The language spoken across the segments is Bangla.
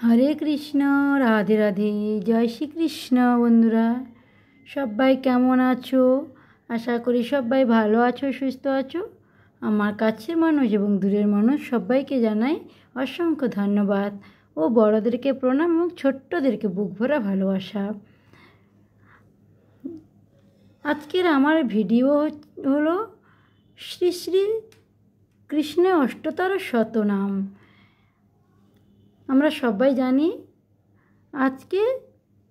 হরে কৃষ্ণ, রাধে রাধে, জয় শ্রীকৃষ্ণ। বন্ধুরা সবাই কেমন আছো? আশা করি সবাই ভালো আছো, সুস্থ আছো। আমার কাছের মানুষ এবং দূরের মানুষ সবাইকে জানাই অসংখ্য ধন্যবাদ ও বড়দেরকে প্রণাম এবং ছোট্টদেরকে বুক ভরা ভালোবাসা। আজকের আমার ভিডিও হলো শ্রী শ্রী কৃষ্ণের অষ্টতর শতনাম। আমরা সবাই জানি আজকে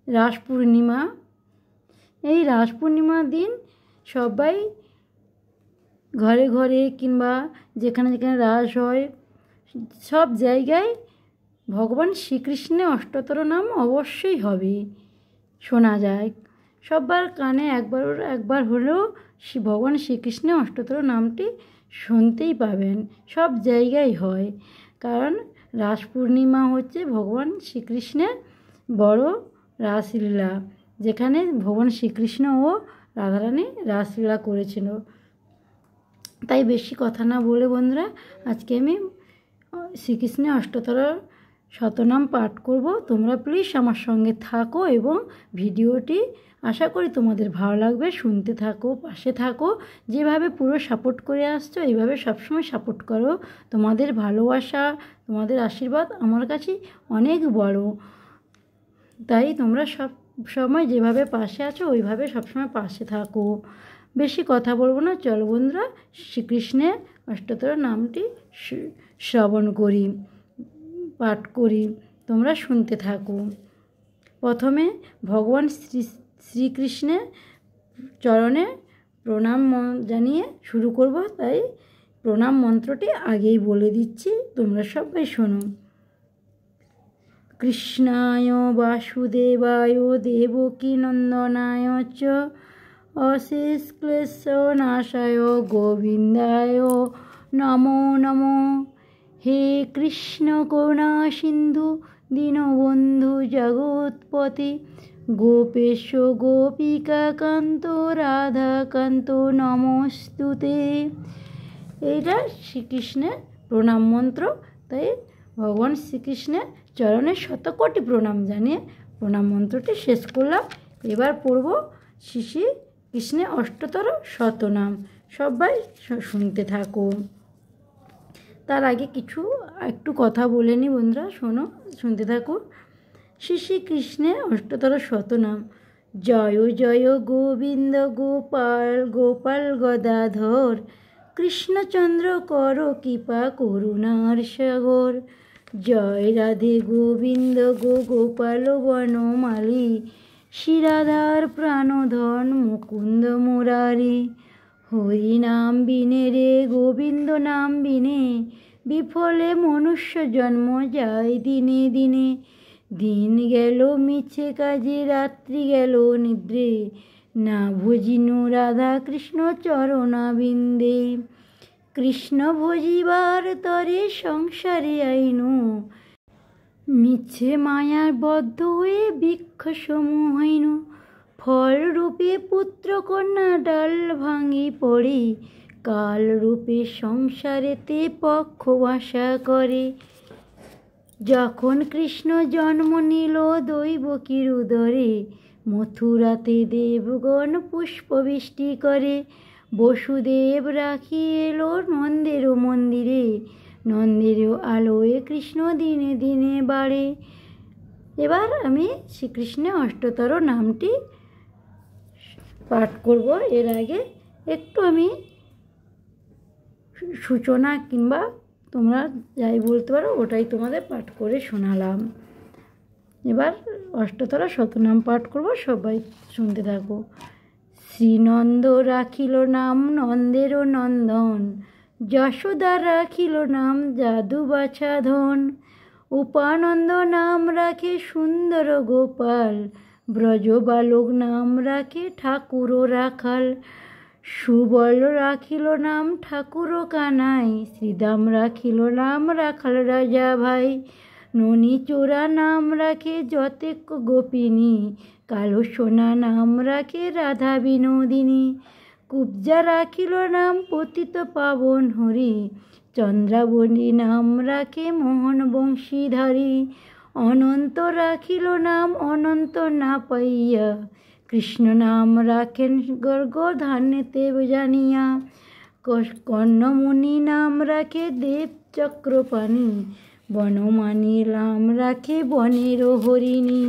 রাস পূর্ণিমা। এই রাস পূর্ণিমার দিন সবাই ঘরে ঘরে কিংবা যেখানে যেখানে রাস হয় সব জায়গায় ভগবান শ্রীকৃষ্ণের অষ্টতর নাম অবশ্যই হবে, শোনা যায়। সবার কানে একবার হলেও ভগবান শ্রীকৃষ্ণের অষ্টতর নামটি শুনতেই পাবেন। সব জায়গায় হয়, কারণ রাস পূর্ণিমা হচ্ছে ভগবান শ্রীকৃষ্ণের বড় রাসলীলা, যেখানে ভগবান শ্রীকৃষ্ণ ও রাধারানী রাসলীলা করেছিল। তাই বেশি কথা না বলে বন্ধুরা, আজকে আমি শ্রীকৃষ্ণের অষ্টতর শতনাম পাঠ করব। তোমরা প্লিজ আমার সঙ্গে থাকো এবং ভিডিওটি আশা করি তোমাদের ভালো লাগবে। শুনতে থাকো, পাশে থাকো। যেভাবে পুরো সাপোর্ট করে আসছো এইভাবে সবসময় সাপোর্ট করো। তোমাদের ভালোবাসা, তোমাদের আশীর্বাদ আমার কাছে অনেক বড়। তাই তোমরা সব সময় যেভাবে পাশে আছো ওইভাবে সবসময় পাশে থাকো। বেশি কথা বলবো না, চলো বন্ধুরা শ্রীকৃষ্ণের অষ্টতর নামটি শ্রবণ করি, পাঠ করি। তোমরা শুনতে থাকো। প্রথমে ভগবান শ্রীকৃষ্ণের চরণে প্রণাম জানিয়ে শুরু করব। তাই প্রণাম মন্ত্রটি আগেই বলে দিচ্ছি, তোমরা সবাই শোনো। কৃষ্ণায় বাসুদেবায় দেবকী নন্দনায় চ অশেষ ক্লেশ নাশায় গোবিন্দায় নমো নমো। হে কৃষ্ণ করুণা সিন্ধু দীনবন্ধু জগৎপতি গোপেশ গোপিকা কান্ত রাধাকান্ত নমস্তুতে। এইটা শ্রীকৃষ্ণের প্রণাম মন্ত্র। তাই ভগবান শ্রীকৃষ্ণের চরণে শতকোটি প্রণাম জানিয়ে প্রণাম মন্ত্রটি শেষ করলাম। এবার পড়ব শ্রী শ্রী কৃষ্ণের অষ্টতর শতনাম। সবাই শুনতে থাকো। তার আগে একটু কথা বলে নি বন্ধুরা, শোনো, শুনতে থাকো। শ্রী শ্রী কৃষ্ণের অষ্টতর শতনাম। জয় জয় গোবিন্দ গোপাল গোপাল গদাধর কৃষ্ণচন্দ্র কর কৃপা করুণার সাগর। জয় রাধে গোবিন্দ গোপাল বনমালী শ্রীরাধার প্রাণধন মুকুন্দ মুরারি। হরি নাম বিনে রে গোবিন্দ নাম বিনে বিফলে মনুষ্য জন্ম যায় দিনে দিনে। দিন গেল মিছে কাজে রাত্রি গেল নিদ্রে না ভজিনু রাধা কৃষ্ণ চরণাবিন্দে। কৃষ্ণ ভজিবার তরে সংসারে আইনু মিছে মায়ার বদ্ধ হয়ে বৃক্ষ সমূহ হইনু। ফল রূপে পুত্র কন্যা ডাল ভাঙি পড়ে কাল রূপে সংসারেতে পক্ষ বাসা করে। যখন কৃষ্ণ জন্ম নিল দৈবকীর উদরে মথুরাতে দেবগণ পুষ্পবৃষ্টি করে। বসুদেব রাখি এলো নন্দের মন্দিরে নন্দের আলোয় কৃষ্ণ দিনে দিনে বাড়ে। এবার আমি শ্রীকৃষ্ণের অষ্টতর নামটি পাঠ করব। এর আগে একটু আমি সূচনা কিংবা তোমরা যাই বলতে পারো ওটাই তোমাদের পাঠ করে শোনালাম। এবার অষ্টতর শতনাম পাঠ করব, সবাই শুনতে থাকো। শ্রীনন্দ রাখিল নাম নন্দের নন্দন যশোদা রাখিল নাম যাদু বাছাধন। উপানন্দ নাম রাখে সুন্দর গোপাল ব্রজ বালক নাম রাখে ঠাকুর রাখাল। সুবল রাখিল নাম ঠাকুর কানাই শ্রীদাম রাখিল নাম রাখাল রাজা ভাই। ননী চোরা নাম রাখে যতেক গোপিনী কালো সোনা নাম রাখে রাধা বিনোদিনী। কুব্জা রাখিল নাম পতিত পাবন হরি চন্দ্রাবলী নাম রাখে মোহন বংশীধারী। অনন্ত রাখিল নাম অনন্ত না পাইয়া, কৃষ্ণ নাম রাখেন গর্গধান্যতে জানিয়া। কর্ণমুনি নাম রাখে দেব চক্রপাণি, বনমানি নাম রাখে বনের হরিণী।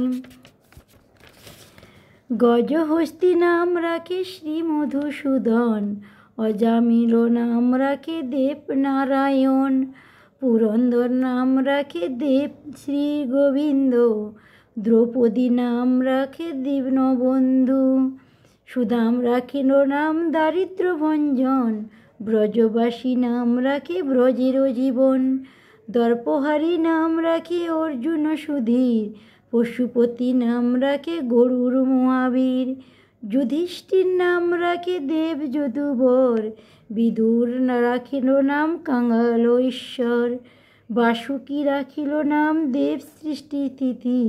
গজহস্তি নাম রাখে শ্রী মধুসূদন, অজামিল নাম রাখে দেব নারায়ণ। পুরন্দর নাম রাখে দেব শ্রী গোবিন্দ, দ্রৌপদী নাম রাখে দীনবন্ধু। সুদাম রাখিল নাম দারিদ্র ভঞ্জন, ব্রজবাসী নাম রাখে ব্রজের জীবন। দর্পহারী নাম রাখে অর্জুন সুধীর, পশুপতি নাম রাখে গরুর মহাবীর। যুধিষ্ঠির নাম রাখে দেব যদুবর, বিদুর রাখিল নাম কাঙ্গাল ঈশ্বর। বাসুকী রাখিল নাম দেব সৃষ্টি তিথি,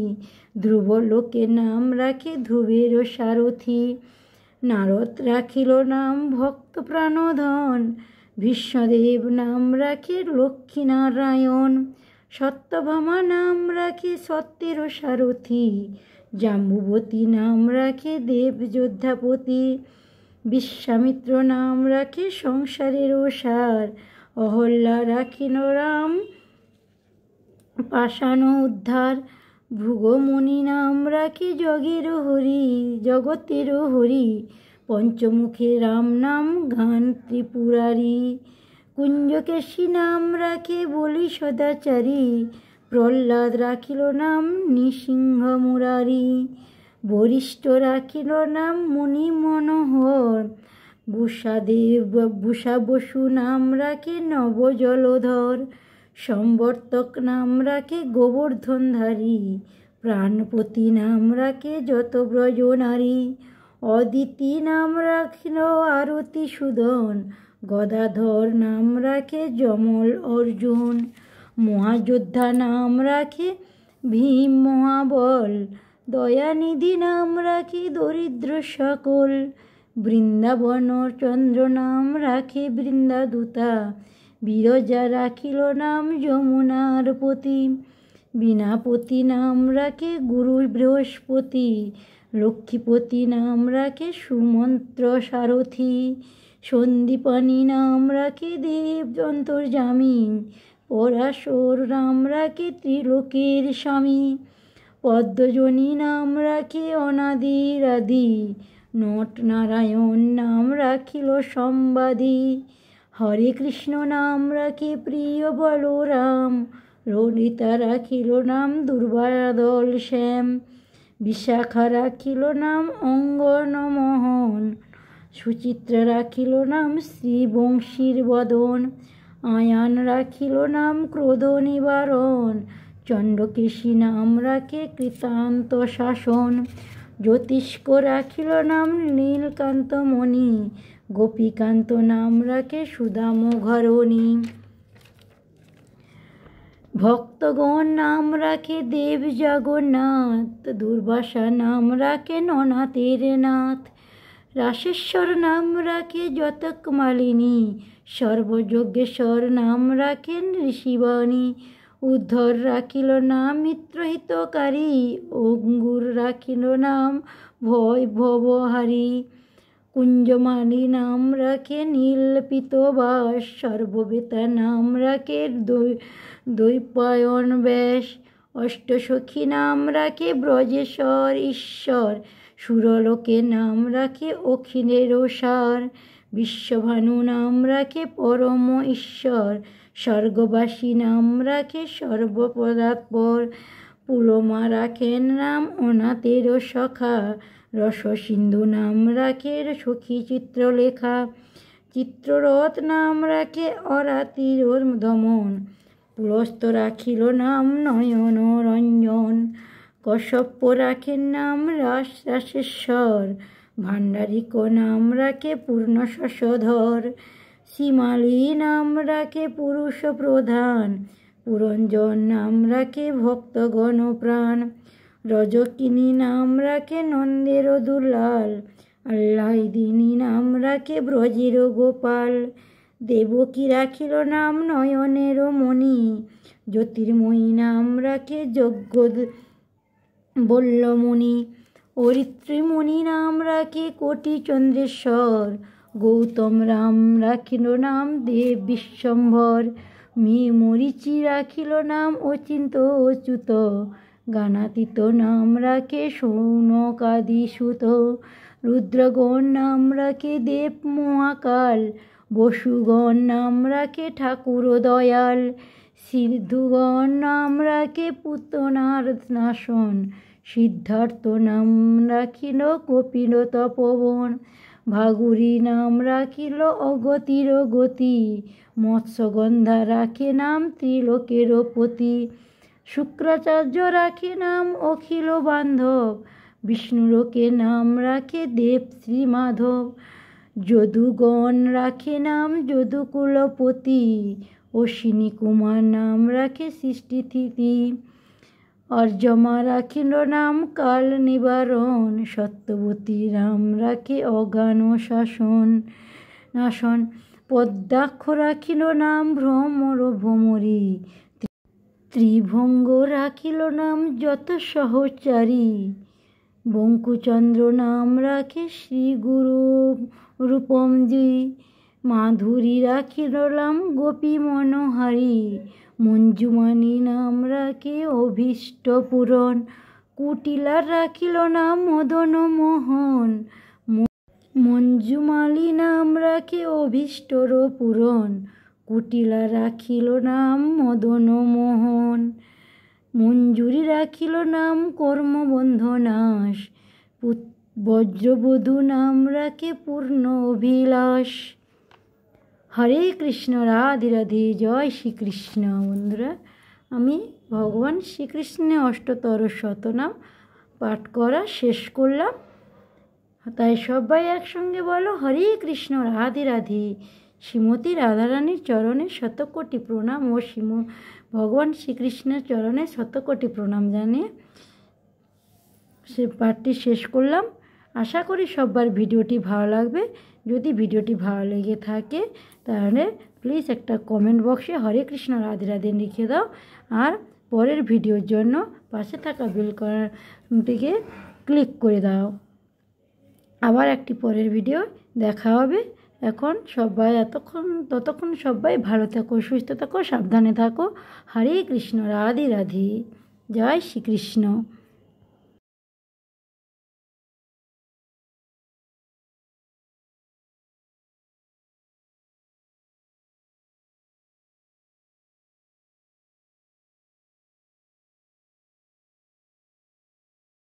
ধ্রুবলোকে নাম রাখে ধ্রুবের সারথি। নারদ রাখিল নাম ভক্ত প্রাণধন, ভীষ্মদেব নাম রাখে লক্ষ্মীনারায়ণ। সত্যভামা নাম রাখে সত্যের সারথি, জাম্বুবতী নাম রাখে দেব যোদ্ধাপতি। বিশ্বামিত্র নাম রাখে সংসারের সার, অহল্যা রাখিল রাম পাষাণ উদ্ধার। ভৃগুমুনি নাম রাখে জগতের হরি, পঞ্চমুখে রাম নাম গান ত্রিপুরারি। কুঞ্জকেশী নাম রাখে বলি সদাচারী, প্রহ্লাদ রাখিল নাম নৃসিংহ মুরারি। বরিষ্ঠ রাখিল নাম মুনি মনোহর, বুষা বসু নাম রাখে নব জলধর। সম্বর্তক নাম রাখে গোবর্ধনধারী, প্রাণপতি নাম রাখে যত ব্রজ নারী। অদিতি নাম রাখিল আরতি সুদন, গদাধর নাম রাখে যমল অর্জুন। মহাযোদ্ধা নাম রাখে ভীম মহাবল, দয়ানিধি নাম রাখে দরিদ্র সকল। বৃন্দাবন চন্দ্র নাম রাখে বৃন্দাদূতা, বিরজা রাখিল নাম যমুনার পতি। বীণাপতি নাম রাখে গুরু বৃহস্পতি, লক্ষ্মীপতি নাম রাখে সুমন্ত্র সারথি। সন্দীপানি নাম রাখে দেব অন্তর্যামী, পরাশর নাম রাখে ত্রিলোকের স্বামী। পদ্মজনী নাম রাখে অনাদির আদি, নট নারায়ণ নাম রাখিল সম্বাদী। হরে কৃষ্ণ নাম রাখে প্রিয় বলরাম, ললিতা রাখিল নাম দুর্বাদল শ্যাম। বিশাখা রাখিল নাম অঙ্গনমোহন, সুচিত্রা রাখিল নাম শ্রীবংশীর বদন। আয়ান রাখিল নাম ক্রোধ নিবারণ, চণ্ডকেশী নাম রাখে কৃতান্ত শাসন। জ্যোতিষ্ক রাখিল নাম নীলকান্ত মণি, গোপীকান্ত নাম রাখে সুদাম ঘরণী। ভক্তগণ নাম রাখে দেব জগন্নাথ, দুর্বাসা নাম রাখে ননাথের নাথ। রাশেশ্বর নাম রাখে যতক মালিনী, সর্বযজ্ঞেশ্বর নাম রাখেন ঋষিবাণী। উদ্ধর রাখিল নাম মিত্রহিতকারী, অঙ্গুর রাখিল নাম ভয় ভবহারী। কুঞ্জমালী নাম রাখে নীলপিতবাস, সর্ববেতা নাম রাখে দ্বৈপায়ন ব্যাস। অষ্টসখী নাম রাখে ব্রজেশ্বর ঈশ্বর, সুরলোকে নাম রাখে অখিলের সার। বিশ্বভানু নাম রাখে পরম ঈশ্বর, স্বর্গবাসী নাম রাখে সর্বপদাৎপর। পুলমা রাখেন নাম অনাথের সখা, রসসিন্ধু নাম রাখে সখী চিত্রলেখা। চিত্ররথ নাম রাখে অরাতির দমন, পুলস্ত রাখিল নাম নয়ন রঞ্জন। কশ্যপ রাখেন নাম রাশেশ্বর, ভাণ্ডারিক নাম রাখে পূর্ণ শশধর। শিমালী নাম রাখে পুরুষ প্রধান, পুরঞ্জন নাম রাখে ভক্তগণ প্রাণ। রজকিনী নাম রাখে নন্দের দুলাল, আহ্লাদিনী নাম রাখে ব্রজের গোপাল। দেবকী রাখিল নাম নয়নের মণি, জ্যোতির্ময়ী নাম রাখে যজ্ঞ বলল মুনি। অরিত্রমণি নাম রাখে কোটি চন্দ্রেশ্বর। গৌতম রাম রাখিল নাম দেব বিশ্বম্ভর। মরিচি রাখিল নাম অচিন্ত অচ্যুত। গাণাতীত নাম রাখে সৌনকাদি সুত। রুদ্রগণ নাম রাখে দেব মহাকাল। বসুগণ নাম রাখে ঠাকুর দয়াল। সিদ্ধগণ নাম রাখে পুতনার নাশন। সিদ্ধার্থ নাম রাখিল কপিল তপবন। ভাগুরী নাম রাখিল অগতির গতি। মৎস্যগন্ধা রাখে নাম ত্রিলোকের পতি। শুক্রাচার্য রাখে নাম অখিল বান্ধব। বিষ্ণুলোকে নাম রাখে দেব শ্রী মাধব। যদুগণ রাখে নাম যদুকুলপতি। অশ্বিনী কুমার নাম রাখে সৃষ্টিস্থিতি। অর্যমা রাখিল নাম কাল নিবারণ। সত্যবতী নাম রাখে অজ্ঞান শাসন নাশন। পদ্মাক্ষ রাখিল নাম ভ্রমর ভ্রমরী। ত্রিভঙ্গ রাখিল নাম যত সহচারী। বঙ্কুচন্দ্র নাম রাখে শ্রী গুরু রূপমজি। মাধুরী রাখিল নাম গোপী মনোহারী। মঞ্জুমানী নাম রাখে অভীষ্ট পূরণ। কুটিলার রাখিল নাম মদন মোহন। মঞ্জুমালী নাম রাখে অভীষ্টর পূরণ। কুটিলা রাখিল নাম মদন মোহন। মঞ্জুরি রাখিল নাম কর্মবন্ধ নাশ। বজ্রবধূ নাম রাখে পূর্ণ অভিলাষ। হরে কৃষ্ণ, রাধে রাধে, জয় শ্রীকৃষ্ণ। বন্ধুরা, আমি ভগবান শ্রীকৃষ্ণের অষ্টতর শতনাম পাঠ করা শেষ করলাম। তাই সবাই একসঙ্গে বলো, হরে কৃষ্ণ, রাধে রাধে। শ্রীমতী রাধারানীর চরণে শতকোটি প্রণাম ও ভগবান শ্রীকৃষ্ণের চরণে শতকোটি প্রণাম জানিয়ে সে পাঠটি শেষ করলাম। আশা করি সবার ভিডিওটি ভালো লাগবে। যদি ভিডিওটি ভালো লেগে থাকে তাহলে প্লিজ একটা কমেন্ট বক্সে হরে কৃষ্ণ রাধে রাধে লিখে দাও। আর পরের ভিডিওর জন্য পাশে থাকা বেল আইকনটিকে ক্লিক করে দাও। আবার একটি পরের ভিডিও দেখা হবে। এখন সবাই ততক্ষণ সবাই ভালো থাকো, সুস্থ থাকো, সাবধানে থাকো। হরে কৃষ্ণ, রাধে রাধে, জয় শ্রীকৃষ্ণ।